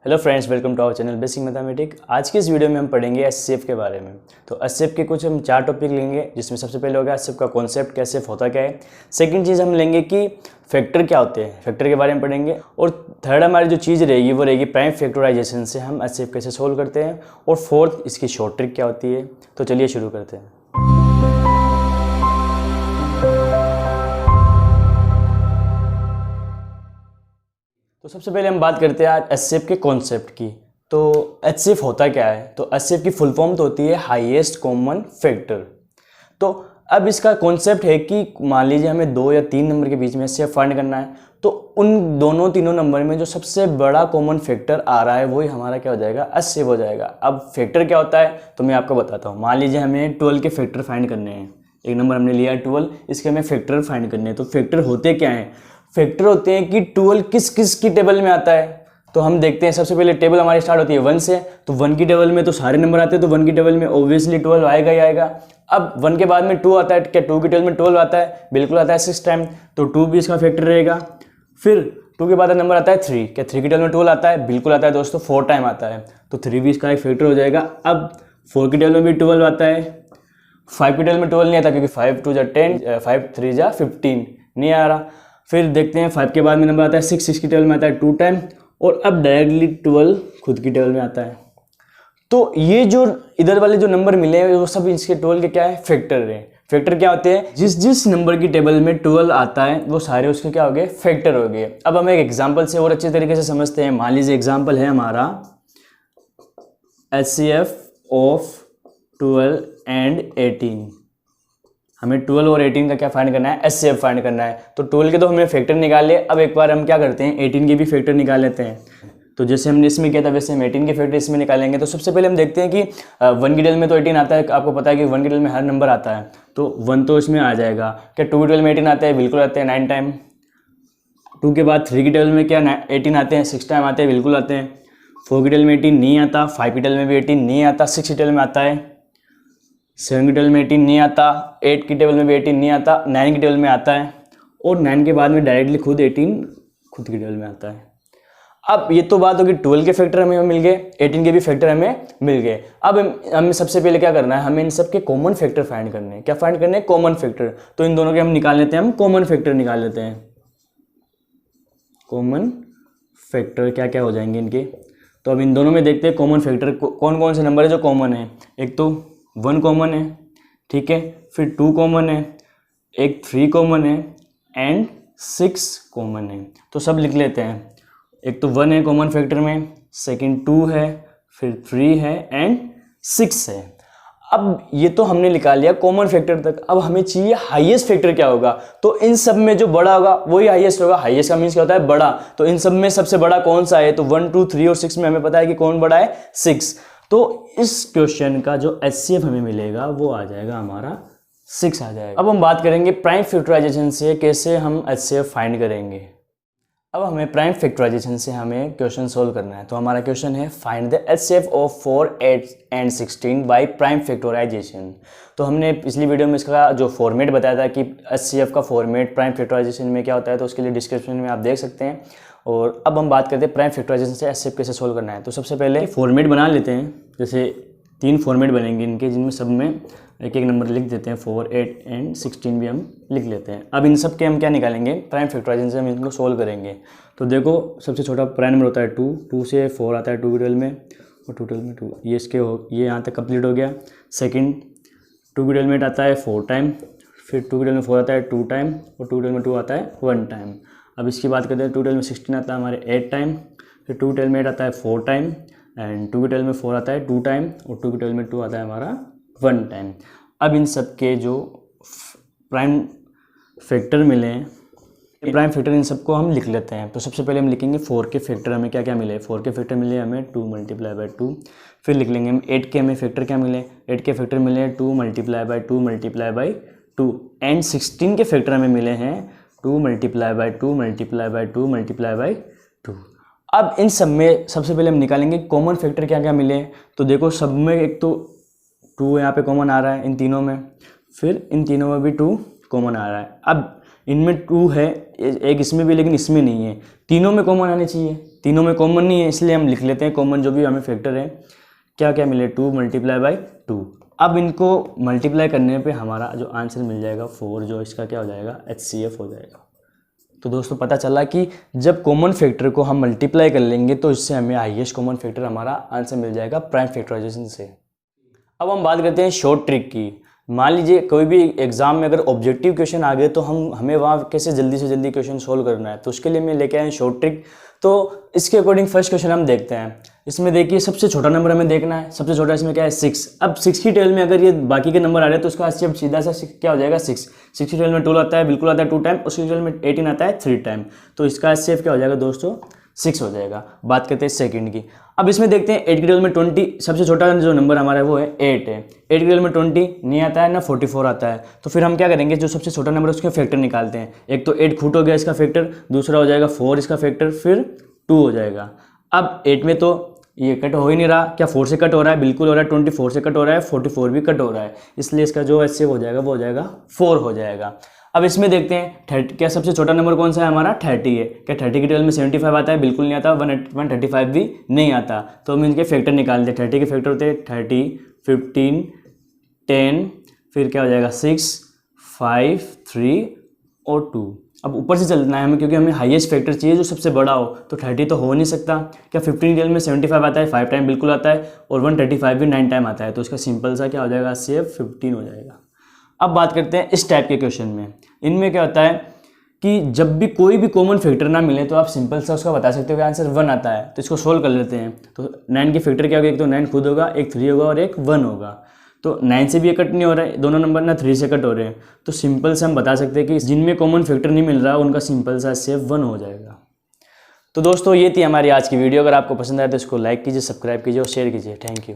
Hello friends, welcome to our channel basic mathematics. आज की इस वीडियो में हम पढ़ेंगे एचसीएफ के बारे में। तो एचसीएफ के कुछ हम 4 टॉपिक लेंगे, जिसमें सबसे पहले होगा एचसीएफ का कॉन्सेप्ट, कैसे होता क्या है। सेकंड चीज़ हम लेंगे कि फैक्टर क्या होते हैं, फैक्टर के बारे में पढ़ेंगे। और थर्ड हमारी जो चीज़ रहेगी वो रहेगी प्राइम फैक्टराइजेशन से हम एचसीएफ कैसे सोल्व करते हैं। और फोर्थ इसकी शॉर्ट ट्रिक क्या होती है। तो चलिए शुरू करते हैं। तो सबसे पहले हम बात करते हैं आज एचसीएफ के कॉन्सेप्ट की। तो एचसीएफ होता क्या है। तो एचसीएफ की फुल फॉर्म तो होती है हाईएस्ट कॉमन फैक्टर। तो अब इसका कॉन्सेप्ट है कि मान लीजिए हमें 2 या 3 नंबर के बीच में एचसीएफ फाइंड करना है, तो उन तीनों नंबर में जो सबसे बड़ा कॉमन फैक्टर आ रहा है वही हमारा क्या हो जाएगा, एचसीएफ हो जाएगा। अब फैक्टर क्या होता है तो मैं आपको बताता हूँ। मान लीजिए हमें 12 के फैक्टर फाइंड करने हैं। एक नंबर हमने लिया है 12, इसके हमें फैक्टर फाइंड करने हैं। तो फैक्टर होते क्या हैं। फैक्टर होते हैं कि 12 किस किस की टेबल में आता है। तो हम देखते हैं, सबसे पहले टेबल हमारी स्टार्ट होती है 1 से। तो 1 की टेबल में तो सारे नंबर आते हैं, तो 1 की टेबल में ऑब्वियसली 12 आएगा ही आएगा। अब 1 के बाद में 2 आता है, क्या 2 की टेबल में 12 आता है, बिल्कुल आता है 6 टाइम, तो 2 भी इसका फैक्टर रहेगा। फिर 2 के बाद नंबर आता है 3, क्या 3 की टेबल में 12 आता है, बिल्कुल आता है दोस्तों, 4 टाइम आता है, तो 3 भी इसका एक फैक्टर हो जाएगा। अब 4 की टेबल में भी 12 आता है, 5 की टेबल में 12 नहीं आता क्योंकि 5 2 जा 10, 5 3 जा 15 नहीं आ रहा। फिर देखते हैं 5 के बाद में नंबर आता है 6 की टेबल में आता है 2 टाइम, और अब डायरेक्टली 12 खुद की टेबल में आता है। तो ये जो इधर वाले जो नंबर मिले हैं वो सब इसके 12 के क्या है, फैक्टर है। फैक्टर क्या होते हैं, जिस नंबर की टेबल में 12 आता है वो सारे उसके क्या हो गए, फैक्टर हो गए। अब हम एक एग्जाम्पल से और अच्छे तरीके से समझते हैं। मान लीजिए एग्जाम्पल है हमारा एचसीएफ ऑफ 12 एंड 18। हमें 12 और 18 का क्या फाइंड करना है, एचसीएफ फाइंड करना है। तो 12 के तो हमें फैक्टर निकाल लिए। अब एक बार हम क्या करते हैं, 18 के भी फैक्टर निकाल लेते हैं। तो जैसे हमने इसमें किया था वैसे हम 18 के फैक्टर इसमें निकालेंगे। तो सबसे पहले हम देखते हैं कि 1 की टेबल में तो 18 आता है, आपको पता है कि 1 की टेबल में हर नंबर आता है, तो 1 तो इसमें आ जाएगा। क्या 2 की टेबल में 18 आता है, बिल्कुल आते हैं 9 टाइम। 2 के बाद 3 की टेबल में क्या 18 आते हैं, 6 टाइम आते हैं, बिल्कुल आते हैं। 4 की टेबल में 18 नहीं आता, 5 की टेबल में भी 18 नहीं आता, 6 की टेबल में आता है, 7 की टेबल में 18 नहीं आता, 8 की टेबल में भी 18 नहीं आता, 9 की टेबल में आता है, और 9 के बाद में डायरेक्टली खुद 18 खुद की टेबल में आता है। अब ये तो बात होगी 12 के फैक्टर हमें मिल गए, 18 के भी फैक्टर हमें मिल गए। अब हमें सबसे पहले क्या करना है, हमें इन सब के कॉमन फैक्टर फाइंड करने हैं। क्या फाइंड करने हैं, कॉमन फैक्टर। तो इन दोनों के हम निकाल लेते हैं, हम कॉमन फैक्टर निकाल लेते हैं। कॉमन फैक्टर क्या क्या हो जाएंगे इनके। तो अब इन दोनों में देखते हैं कॉमन फैक्टर कौन कौन से नंबर है जो कॉमन है। एक तो 1 कॉमन है, ठीक है, फिर 2 कॉमन है, एक 3 कॉमन है, एंड 6 कॉमन है। तो सब लिख लेते हैं। एक तो 1 है कॉमन फैक्टर में, सेकंड 2 है, फिर 3 है, एंड 6 है। अब ये तो हमने निकाल लिया कॉमन फैक्टर तक। अब हमें चाहिए हाईएस्ट फैक्टर क्या होगा। तो इन सब में जो बड़ा होगा वही हाईएस्ट होगा। हाईएस्ट का मीन्स क्या होता है, बड़ा। तो इन सब में सबसे बड़ा कौन सा है, तो 1 2 3 और 6 में हमें पता है कि कौन बड़ा है, 6। तो इस क्वेश्चन का जो एचसीएफ हमें मिलेगा वो आ जाएगा हमारा 6 आ जाएगा। अब हम बात करेंगे प्राइम फैक्टराइजेशन से कैसे हम एचसीएफ फाइंड करेंगे। अब हमें प्राइम फैक्टराइजेशन से हमें क्वेश्चन सोल्व करना है। तो हमारा क्वेश्चन है find the HCF of 4 8 and 16 by prime factorisation. तो हमने पिछली वीडियो में इसका जो फॉर्मेट बताया था कि एचसीएफ का फॉर्मेट प्राइम फैक्टराइजेशन में क्या होता है, तो उसके लिए डिस्क्रिप्शन में आप देख सकते हैं। और अब हम बात करते हैं प्राइम फैक्टराइजेशन से एचसीएफ कैसे सोल्व करना है। तो सबसे पहले फॉर्मेट बना लेते हैं। जैसे 3 फॉर्मेट बनेंगे इनके, जिनमें सब में एक एक नंबर लिख देते हैं। 4 8 एंड 16 भी हम लिख लेते हैं। अब इन सब के हम क्या निकालेंगे, प्राइम फैक्टराइजेशन से हम इनको सोल्व करेंगे। तो देखो सबसे छोटा प्राइम नंबर होता है 2, 2 से 4 आता है 2 की टेबल में, और 2 टेबल में 2, ये इसके ये यहाँ तक कंप्लीट हो गया। सेकंड 2 की टेबल में आता है 4 टाइम, फिर 2 की टेबल में 4 आता है 2 टाइम, और 2 की टेबल में 2 आता है 1 टाइम। अब इसकी बात करते हैं, 2 टेबल में 16 आता है हमारे 8 टाइम, फिर 2 टेबल में 8 आता है 4 टाइम, एंड 2 की टेबल में 4 आता है 2 टाइम, और 2 की टेबल में 2 आता है हमारा 1 टाइम। अब इन सब के जो प्राइम फैक्टर मिले हैं, प्राइम फैक्टर इन सबको हम लिख लेते हैं। तो सबसे पहले हम लिखेंगे 4 के फैक्टर हमें क्या क्या मिले। 4 के फैक्टर मिले हमें 2 × 2। फिर लिख लेंगे हम 8 के हमें फैक्टर क्या मिले, 8 के फैक्टर मिले 2 × 2 × 2, एंड 16 के फैक्टर हमें मिले हैं 2 × 2 × 2 × 2। अब इन सब में सबसे पहले हम निकालेंगे कॉमन फैक्टर क्या क्या मिले। तो देखो सब में एक तो 2 यहाँ पे कॉमन आ रहा है इन तीनों में, फिर इन तीनों में भी 2 कॉमन आ रहा है। अब इनमें 2 है, एक इसमें भी लेकिन इसमें नहीं है। तीनों में कॉमन आने चाहिए, तीनों में कॉमन नहीं है, इसलिए हम लिख लेते हैं कॉमन जो भी हमें फैक्टर है। क्या क्या मिले, 2 मल्टीप्लाई बाई 2। अब इनको मल्टीप्लाई करने पे हमारा जो आंसर मिल जाएगा 4, जो इसका क्या हो जाएगा, HCF हो जाएगा। तो दोस्तों पता चला कि जब कॉमन फैक्टर को हम मल्टीप्लाई कर लेंगे तो इससे हमें हाईएस्ट कॉमन फैक्टर हमारा आंसर मिल जाएगा प्राइम फैक्टराइजेशन से। अब हम बात करते हैं शॉर्ट ट्रिक की। मान लीजिए कोई भी एग्जाम में अगर ऑब्जेक्टिव क्वेश्चन आ गए तो हमें वहाँ कैसे जल्दी से जल्दी क्वेश्चन सोल्व करना है, तो उसके लिए मैं लेके आया शॉर्ट ट्रिक। तो इसके अकॉर्डिंग फर्स्ट क्वेश्चन हम देखते हैं। इसमें देखिए सबसे छोटा नंबर हमें देखना है, सबसे छोटा इसमें क्या है 6। अब 6 की टेल में अगर ये बाकी के नंबर आ रहे हैं तो उसका HCF सीधा सा क्या हो जाएगा 6। 6 की टेल में 12 आता है, बिल्कुल आता है 2 टाइम, उसकी टेल में 18 आता है 3 टाइम, तो इसका HCF क्या हो जाएगा दोस्तों 6 हो जाएगा। बात करते हैं सेकंड की। अब इसमें देखते हैं 8 की टेल में 20, सबसे छोटा जो नंबर हमारा है वो है 8 है। 8 की टेल में 20 नहीं आता है ना 44 आता है, तो फिर हम क्या करेंगे, जो सबसे छोटा नंबर है उसके फैक्टर निकालते हैं। एक तो 8 खूट हो गया इसका फैक्टर, दूसरा हो जाएगा 4 इसका फैक्टर, फिर 2 हो जाएगा। अब 8 में तो ये कट हो ही नहीं रहा, क्या 4 से कट हो रहा है, बिल्कुल हो रहा है, 24 से कट हो रहा है, 44 भी कट हो रहा है, इसलिए इसका जो HCF हो जाएगा वो हो जाएगा 4 हो जाएगा। अब इसमें देखते हैं 30, क्या सबसे छोटा नंबर कौन सा है हमारा 30 है। क्या 30 की टेबल में 75 आता है, बिल्कुल नहीं आता, 135 भी नहीं आता, तो हम इनके फैक्टर निकालते हैं। 30 के फैक्टर होते हैं 30, 15, 10, फिर क्या हो जाएगा 6, 5, 3 और 2। अब ऊपर से चलना है हमें, क्योंकि हमें हाईएस्ट फैक्टर चाहिए जो सबसे बड़ा हो, तो 30 तो हो नहीं सकता। क्या 15 टेल में 75 आता है, 5 टाइम बिल्कुल आता है, और 135 भी 9 टाइम आता है, तो इसका सिंपल सा क्या हो जाएगा HCF 15 हो जाएगा। अब बात करते हैं इस टाइप के क्वेश्चन में। इनमें क्या होता है कि जब भी कोई भी कॉमन फैक्टर ना मिले तो आप सिंपल सा उसका बता सकते हो कि आंसर 1 आता है, तो इसको सोल्व कर लेते हैं। तो 9 के फैक्टर क्या होगा, एक तो 9 खुद होगा, एक 3 होगा और एक 1 होगा। तो 9 से भी कट नहीं हो रहा है, दोनों नंबर ना 3 से कट हो रहे हैं, तो सिंपल से हम बता सकते हैं कि जिनमें कॉमन फैक्टर नहीं मिल रहा उनका सिंपल सा HCF 1 हो जाएगा। तो दोस्तों ये थी हमारी आज की वीडियो। अगर आपको पसंद आए तो इसको लाइक कीजिए, सब्सक्राइब कीजिए और शेयर कीजिए। Thank you.